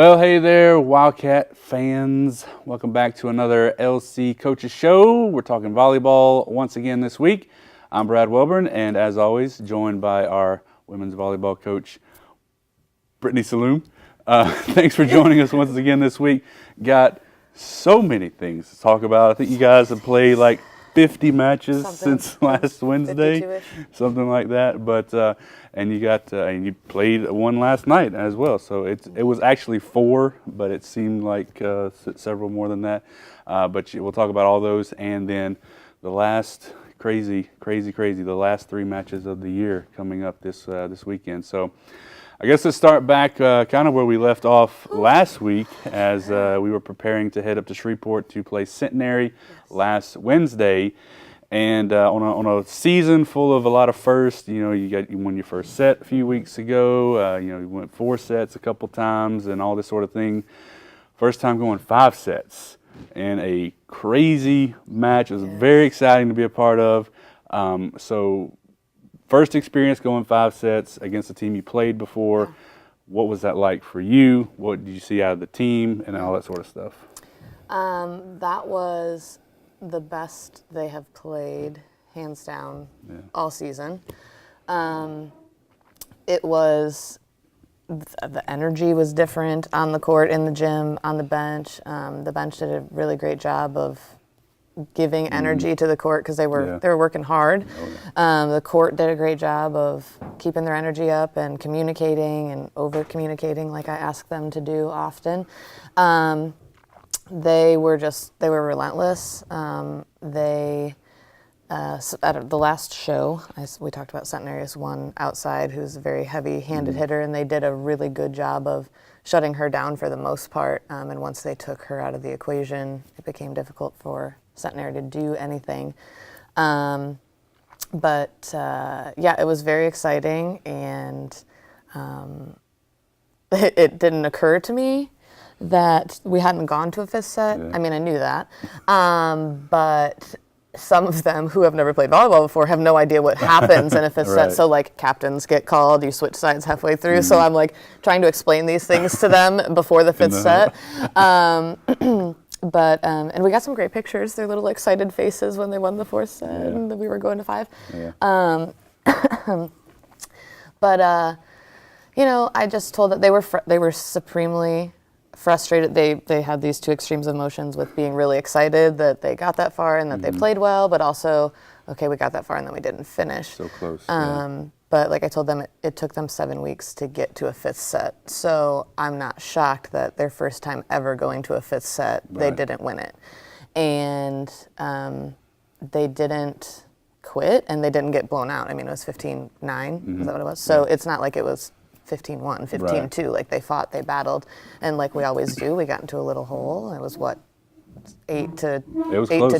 Well, hey there, Wildcat fans. Welcome back to another LC Coaches Show. We're talking volleyball once again this week. I'm Brad Welburn, and as always, joined by our women's volleyball coach, Brittany Salloum. Thanks for joining us once again this week. Got so many things to talk about. I think you guys have played like 50 matches since last Wednesday, 52-ish. Something like that. But and you played one last night as well. So it was actually 4, but it seemed like several more than that. But we'll talk about all those, and then the last crazy, the last 3 matches of the year coming up this weekend. So I guess let's start back kind of where we left off last week, as we were preparing to head up to Shreveport to play Centenary last Wednesday. And on a season full of a lot of firsts, you won your first set a few weeks ago. You went 4 sets a couple times and all this sort of thing. First time going 5 sets in a crazy match. It was very exciting to be a part of. So first experience going 5 sets against a team you played before. Yeah. What was that like for you? What did you see out of the team and all that sort of stuff? That was the best they have played, hands down, all season. It was, the energy was different on the court, in the gym, on the bench. The bench did a really great job of giving energy to the court because they were working hard. The court did a great job of keeping their energy up and communicating and over communicating like I ask them to do often. They were relentless. At the last show, we talked about Centenary's one outside who's a very heavy-handed hitter, and they did a really good job of shutting her down for the most part. And once they took her out of the equation, it became difficult for Centenary to do anything. It was very exciting, and it didn't occur to me that we hadn't gone to a 5th set. I mean, I knew that. But some of them who have never played volleyball before have no idea what happens in a 5th set. So, like, captains get called, you switch sides halfway through. So I'm, like, trying to explain these things to them before the 5th set. And we got some great pictures. Their little excited faces when they won the 4th set and we were going to 5. I just told that they were supremely frustrated. They had these 2 extremes of emotions with being really excited that they got that far and that they played well, but also, okay, we got that far and then we didn't finish. So close. But like I told them, it took them 7 weeks to get to a 5th set. So I'm not shocked that their first time ever going to a 5th set, they didn't win it. And they didn't quit and they didn't get blown out. I mean, it was 15-9, is that what it was? So it's not like it was 15-1, 15-2. Like, they fought, they battled, and like we always do, we got into a little hole. It was 8 to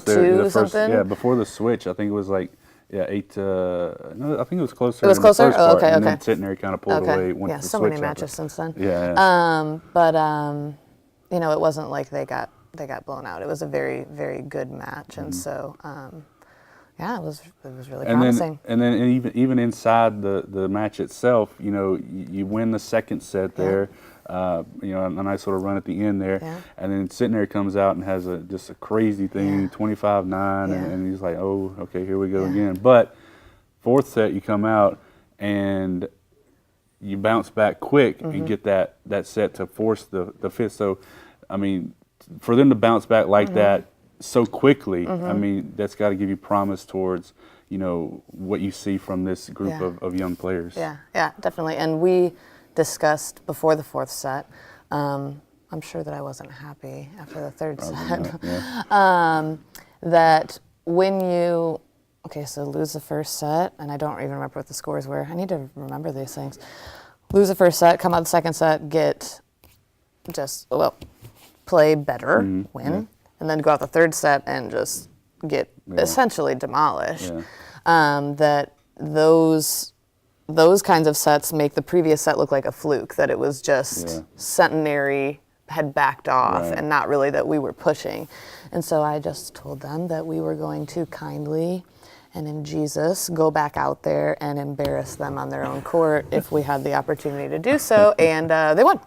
2 something. Yeah, before the switch, I think it was like 8 to. No, I think it was closer. It was closer. Okay. And then Centenary kind of pulled away. Went to the so switch many matches since then. Yeah. It wasn't like they got blown out. It was a very, very good match, and so. It was really promising. And then even inside the match itself, you win the 2nd set there, a nice little run at the end there, and then Centenary comes out and has just a crazy thing, 25-9, and he's like, oh, okay, here we go again. But 4th set, you come out and you bounce back quick and get that set to force the 5th. So, I mean, for them to bounce back like that so quickly, I mean, that's got to give you promise towards, what you see from this group of young players. Yeah, definitely. And we discussed before the 4th set, I'm sure that I wasn't happy after the 3rd set, that when you, lose the 1st set, and I don't even remember what the scores were. I need to remember these things. Lose the 1st set, come out the 2nd set, play better, win. And then go out the 3rd set and just get essentially demolished. That those kinds of sets make the previous set look like a fluke, that it was just Centenary had backed off and not really that we were pushing. And so I just told them that we were going to kindly and in Jesus go back out there and embarrass them on their own court if we had the opportunity to do so, and they won.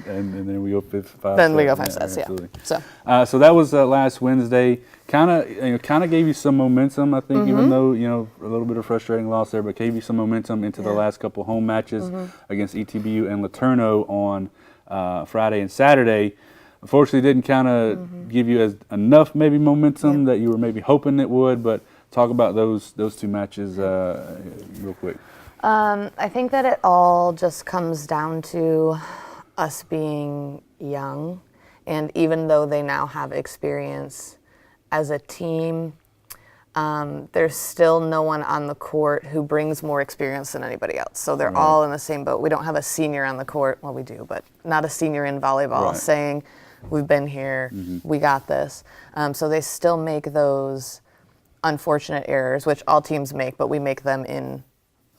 and then we go 5 Then we sets. go 5 sets, yeah. Absolutely. So that was last Wednesday. Kind of gave you some momentum, I think, even though a little bit of frustrating loss there, but gave you some momentum into the last couple home matches against ETBU and Laterno on Friday and Saturday. Unfortunately, didn't kind of give you enough maybe momentum that you were maybe hoping it would. But talk about those two matches real quick. I think that it all just comes down to us being young, and even though they now have experience as a team, there's still no one on the court who brings more experience than anybody else. So they're all in the same boat. We don't have a senior on the court. Well, we do, but not a senior in volleyball saying, we've been here, we got this. So they still make those unfortunate errors, which all teams make, but we make them in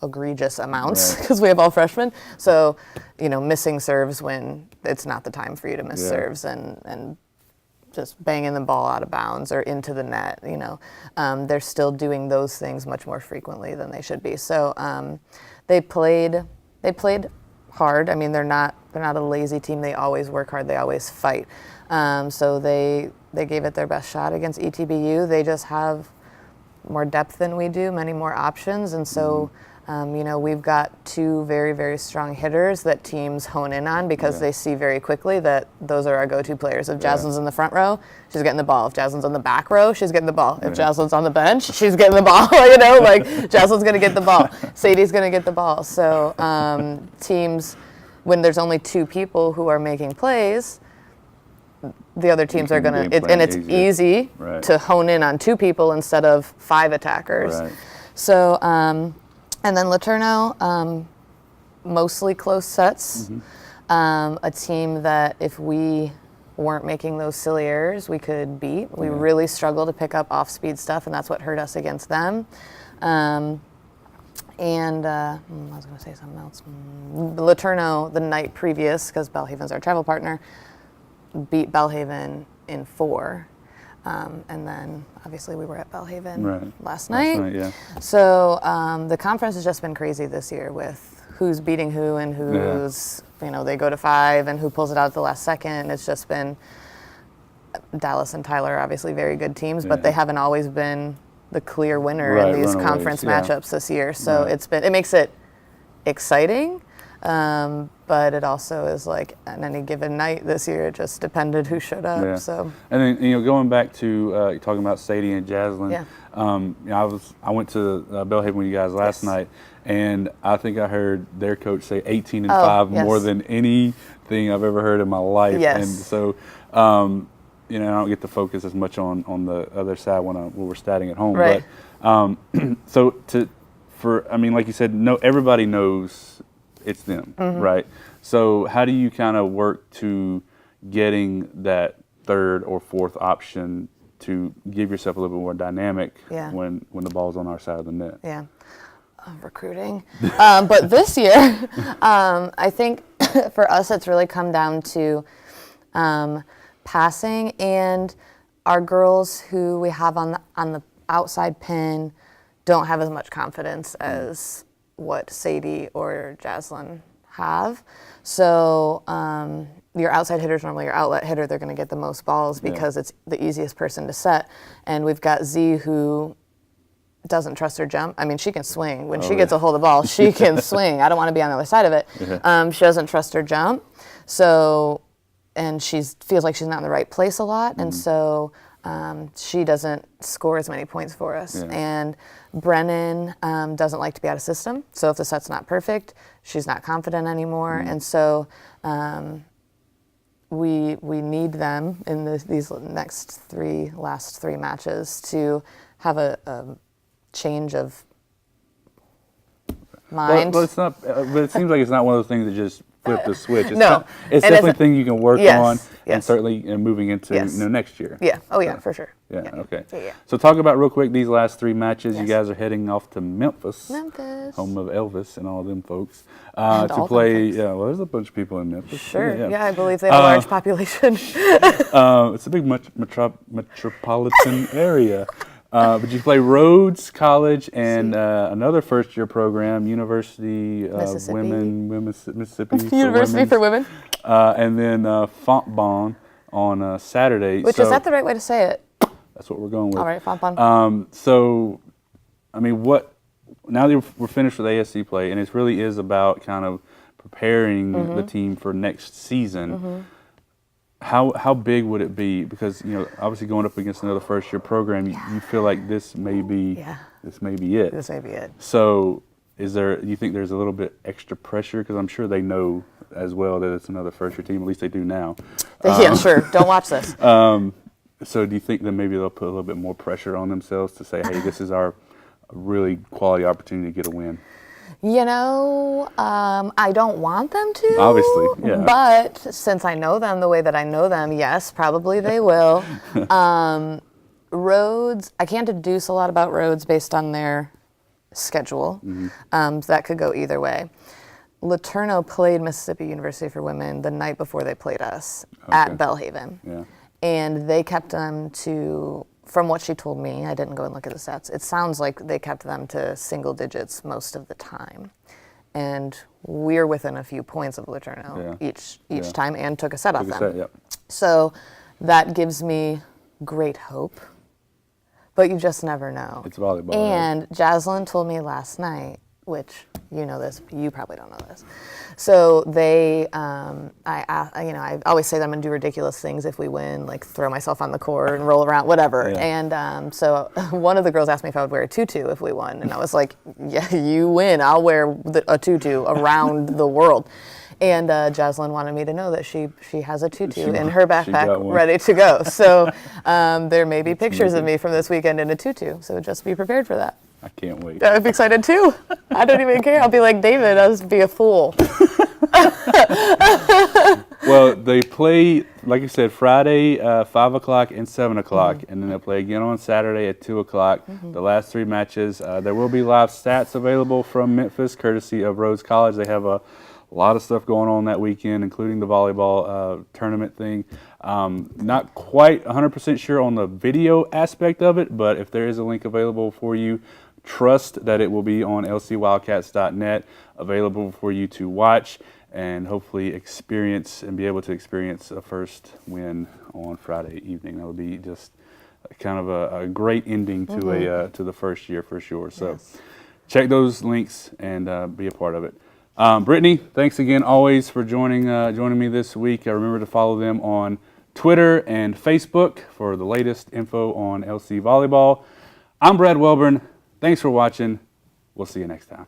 egregious amounts because we have all freshmen. So, missing serves when it's not the time for you to miss serves, and just banging the ball out of bounds or into the net, they're still doing those things much more frequently than they should be. So they played hard. I mean, they're not a lazy team. They always work hard. They always fight. So they gave it their best shot against ETBU. They just have more depth than we do, many more options, and so we've got two very, very strong hitters that teams hone in on because they see very quickly that those are our go-to players. If Jaslyn's in the front row, she's getting the ball. If Jaslyn's on the back row, she's getting the ball. If Jaslyn's on the bench, she's getting the ball. Jaslyn's going to get the ball. Sadie's going to get the ball. So teams, when there's only two people who are making plays, the other teams are going to, and it's easy to hone in on two people instead of 5 attackers. Right. So, and then Laterno, mostly close sets. A team that if we weren't making those silly errors, we could beat. We really struggle to pick up off-speed stuff, and that's what hurt us against them. I was going to say something else. Laterno, the night previous, because Belhaven's our travel partner, beat Belhaven in 4. And then obviously we were at Belhaven last night. So the conference has just been crazy this year with who's beating who and who's, they go to 5 and who pulls it out at the last second. It's just been Dallas and Tyler are obviously very good teams, but they haven't always been the clear winner in these conference matchups this year. So it makes it exciting. But it also is like on any given night this year, it just depended who showed up. So, and then going back to talking about Sadie and Jaslyn, I went to Belhaven with you guys last night, and I think I heard their coach say 18 and 5 more than anything I've ever heard in my life. And so, I don't get to focus as much on the other side when we're statting at home. Right. But like you said, everybody knows it's them, right? So how do you kind of work to getting that third or fourth option to give yourself a little bit more dynamic when the ball's on our side of the net? Yeah, recruiting. But this year, I think for us it's really come down to passing, and our girls who we have on the outside pin don't have as much confidence as what Sadie or Jaslyn have. So your outside hitter is normally your outlet hitter. They're going to get the most balls because it's the easiest person to set. And we've got Z who doesn't trust her jump. I mean, she can swing. When she gets a hold of the ball, she can swing. I don't want to be on the other side of it. She doesn't trust her jump. So, and she feels like she's not in the right place a lot. And so she doesn't score as many points for us. And Brennan doesn't like to be out of system. So if the set's not perfect, she's not confident anymore. And so we need them in these last three matches to have a change of mind. But it's not. But it seems like it's not one of those things that just flip the switch. It's it's definitely a thing you can work on, and certainly moving into next year. Yeah. Oh yeah, for sure. Yeah. Okay. So talk about real quick these last 3 matches. You guys are heading off to Memphis, home of Elvis and all them folks, to play. Yeah. Well, there's a bunch of people in Memphis. Sure. Yeah, I believe they have a large population. It's a big metropolitan area. But you play Rhodes College and another first-year program, University of Mississippi University for Women. And then Fontbonne on Saturday. Which, is that the right way to say it? That's what we're going with. All right, Fontbonne. So, I mean, now that we're finished with ASC play, and it really is about kind of preparing the team for next season, how big would it be? Because, obviously going up against another first-year program, you feel like this may be it. This may be it. So, do you think there's a little bit extra pressure? Because I'm sure they know as well that it's another first-year team. At least they do now. Yeah, sure. Don't watch this. So do you think that maybe they'll put a little bit more pressure on themselves to say, hey, this is our really quality opportunity to get a win? I don't want them to. Obviously, yeah. But since I know them the way that I know them, yes, probably they will. Rhodes, I can't deduce a lot about Rhodes based on their schedule. So that could go either way. Laterno played Mississippi University for Women the night before they played us at Belhaven. Yeah. And they kept them to, from what she told me, I didn't go and look at the stats, it sounds like they kept them to single digits most of the time. And we're within a few points of Laterno each time and took a set off them. So that gives me great hope. But you just never know. It's volleyball. And right? Jaslyn told me last night, which you know this, you probably don't know this. So they, I always say that I'm gonna do ridiculous things if we win, like throw myself on the court and roll around, whatever. Yeah. And so one of the girls asked me if I would wear a tutu if we won, and I was like, yeah, you win, I'll wear a tutu around the world. And Jaslyn wanted me to know that she has a tutu in her backpack ready to go. So there may be pictures of me from this weekend in a tutu, so just be prepared for that. I can't wait. I'm excited too. I don't even care. I'll be like David, I'll just be a fool. Well, they play, like you said, Friday, 5 o'clock and 7 o'clock, and then they'll play again on Saturday at 2 o'clock. The last three matches. There will be live stats available from Memphis, courtesy of Rhodes College. They have a lot of stuff going on that weekend, including the volleyball tournament thing. Not quite 100% sure on the video aspect of it, but if there is a link available for you, trust that it will be on lcwildcats.net, available for you to watch and hopefully experience and be able to experience a first win on Friday evening. That would be just kind of a great ending to to the first year for sure. So check those links and be a part of it. Brittany, thanks again always for joining me this week. Remember to follow them on Twitter and Facebook for the latest info on LC Volleyball. I'm Brad Welburn. Thanks for watching. We'll see you next time.